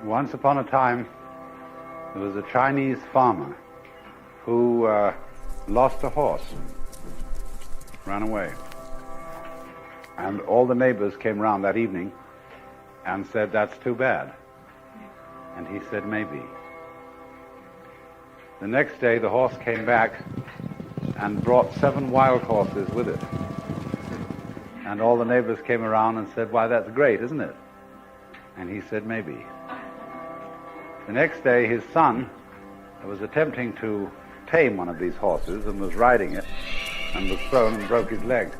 Once upon a time, there was a Chinese farmer who lost a horse, ran away. And all the neighbors came round that evening and said, "That's too bad." And he said, "Maybe." The next day, the horse came back and brought 7 wild horses with it. And all the neighbors came around and said, "Why, that's great, isn't it?" And he said, "Maybe." The next day, his son was attempting to tame one of these horses and was riding it and was thrown and broke his leg.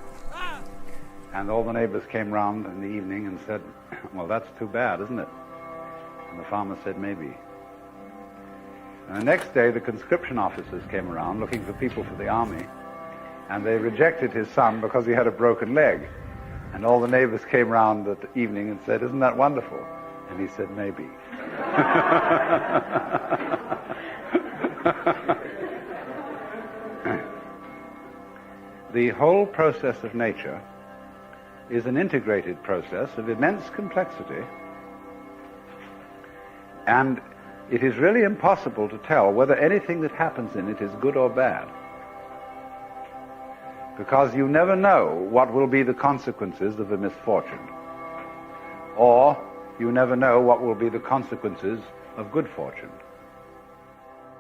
And all the neighbors came round in the evening and said, "Well, that's too bad, isn't it?" And the farmer said, "Maybe." And the next day, the conscription officers came around looking for people for the army, and they rejected his son because he had a broken leg. And all the neighbors came round that evening and said, "Isn't that wonderful?" And he said, "Maybe." The whole process of nature is an integrated process of immense complexity, and it is really impossible to tell whether anything that happens in it is good or bad, because you never know what will be the consequences of a misfortune, or you never know what will be the consequences of good fortune.